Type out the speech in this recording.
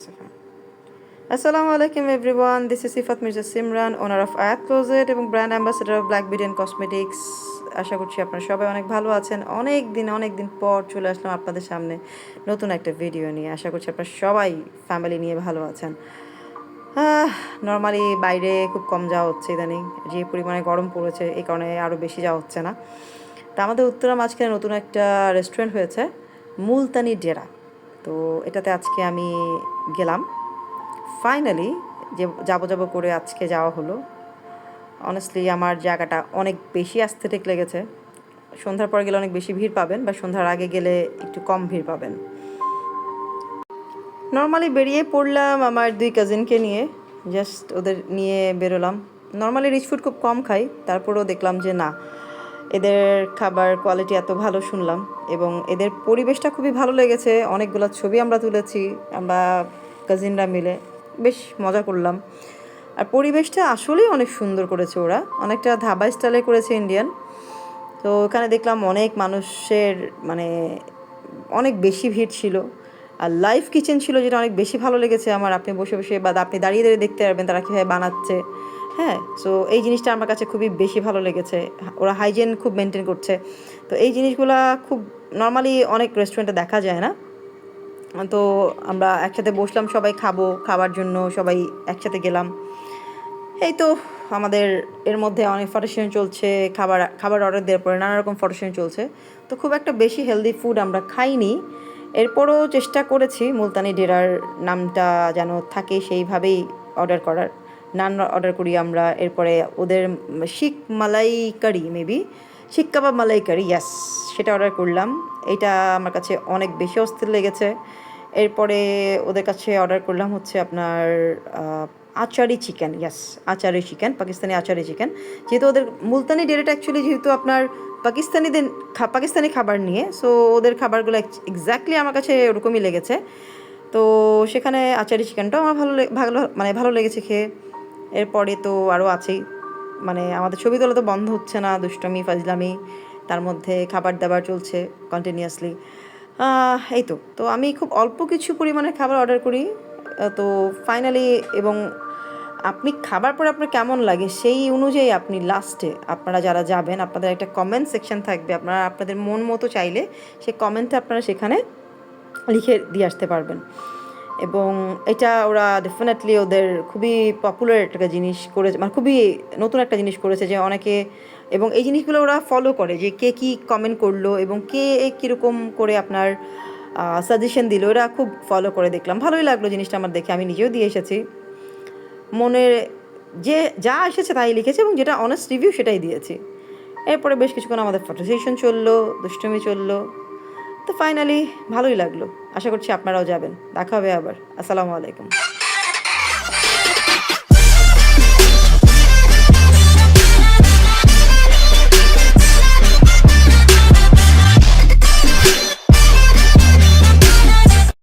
Assalamu alaikum everyone. This is Sifat Mirza Simran, owner of Ayat Closet এবং brand ambassador of black beauty and cosmetics. আশা করছি আপনারা সবাই অনেক ভালো আছেন। অনেক দিন পর চলে আসলাম আপনাদের সামনে নতুন একটা ভিডিও নিয়ে। আশা করছি আপনারা সবাই ফ্যামিলি নিয়ে ভালো আছেন। নর্মালি বাইরে খুব কম যাওয়া হচ্ছে ইদানিং, যে পরিমাণে গরম পড়েছে এই কারণে আরও বেশি যাওয়া হচ্ছে না। তা আমাদের উত্তরা মাঝখানে নতুন একটা রেস্টুরেন্ট হয়েছে, মুলতানি ডেরা। তো এটাতে আজকে আমি গেলাম। ফাইনালি যে যাবো করে আজকে যাওয়া হলো। অনেস্টলি আমার জায়গাটা অনেক বেশি অ্যাস্থেটিক লেগেছে। সন্ধ্যার পর গেলে অনেক বেশি ভিড় পাবেন, বা সন্ধ্যার আগে গেলে একটু কম ভিড় পাবেন। নর্মালি বেরিয়ে পড়লাম আমার 2 কাজিনকে নিয়ে, জাস্ট ওদের নিয়ে বেরোলাম। নর্মালি রিচ ফুড খুব কম খাই, তারপরেও দেখলাম যে না, এদের খাবার কোয়ালিটি এত ভালো শুনলাম, এবং এদের পরিবেশটা খুবই ভালো লেগেছে। অনেকগুলো ছবি আমরা তুলেছি, আমরা কাজিনরা মিলে বেশ মজা করলাম। আর পরিবেশটা আসলেই অনেক সুন্দর করেছে ওরা, অনেকটা ধাবা স্টাইলে করেছে ইন্ডিয়ান। তো ওখানে দেখলাম অনেক মানুষের মানে অনেক বেশি ভিড় ছিল, আর লাইভ কিচেন ছিল, যেটা অনেক বেশি ভালো লেগেছে আমার। আপনি বসে বসে বা আপনি দাঁড়িয়ে দেখতে পারবেন তারা কীভাবে বানাচ্ছে। হ্যাঁ, সো এই জিনিসটা আমার কাছে খুবই বেশি ভালো লেগেছে। ওরা হাইজিন খুব মেনটেন করছে। তো এই জিনিসগুলো খুব নর্মালি অনেক রেস্টুরেন্টে দেখা যায় না। তো আমরা একসাথে বসলাম, সবাই খাবার জন্য সবাই একসাথে গেলাম। এই তো আমাদের এর মধ্যে অনেক ফটোশেশন চলছে, খাবার অর্ডার দেওয়ার পরে নানা রকম ফটোশেশন চলছে। তো খুব একটা বেশি হেলদি ফুড আমরা খাইনি, এরপরও চেষ্টা করেছি মুলতানি ডেরার নামটা যেন থাকে সেইভাবেই অর্ডার করার। নান অর্ডার করি আমরা, এরপরে ওদের শিক মালাই কারি, মেবি শিক কাবাব মালাই কারি, ইয়াস, সেটা অর্ডার করলাম। এটা আমার কাছে অনেক বেশি অস্থির লেগেছে। এরপরে ওদের কাছে অর্ডার করলাম হচ্ছে আপনার আচারি চিকেন, ইয়াস, আচারি চিকেন, পাকিস্তানি আচারি চিকেন। যেহেতু ওদের মুলতানি ডেরাটা অ্যাকচুয়ালি যেহেতু আপনার পাকিস্তানি খাবার নিয়ে, সো ওদের খাবারগুলো এক্স্যাক্টলি আমার কাছে ওরকমই লেগেছে। তো সেখানে আচারি চিকেনটাও আমার ভালো লেগেছে খেয়ে। এরপরে তো আরও আছেই, মানে আমাদের ছবি তোলা তো বন্ধ হচ্ছে না, দুষ্টমি ফাজলামি, তার মধ্যে খাবার দাবার চলছে কন্টিনিউয়াসলি। এই তো আমি খুব অল্প কিছু পরিমাণের খাবার অর্ডার করি। তো ফাইনালি, এবং আপনি খাবার পরে আপনার কেমন লাগে সেই অনুযায়ী আপনি লাস্টে আপনারা যারা যাবেন, আপনাদের একটা কমেন্ট সেকশন থাকবে, আপনারা আপনাদের মন মতো চাইলে সেই কমেন্টে আপনারা সেখানে লিখে দিয়ে আসতে পারবেন। এবং এটা ওরা ডেফিনেটলি ওদের খুবই পপুলার একটা জিনিস করেছে, মানে খুবই নতুন একটা জিনিস করেছে যে অনেকে, এবং এই জিনিসগুলো ওরা ফলো করে যে কে কী কমেন্ট করলো এবং কে কীরকম করে আপনার সাজেশন দিল, ওরা খুব ফলো করে। দেখলাম ভালোই লাগলো জিনিসটা আমার দেখে, আমি নিজেও দিয়ে এসেছি। মনের যে যা এসেছে তাই লিখেছি, এবং যেটা অনেস্ট রিভিউ সেটাই দিয়েছি। এরপরে বেশ কিছুক্ষণ আমাদের ফটো সেশন চললো, দুষ্টুমি চললো। তো ফাইনালি ভালোই লাগলো। আশা করছি আপনারাও যাবেন। দেখা হবে আবার। আসসালামু আলাইকুম।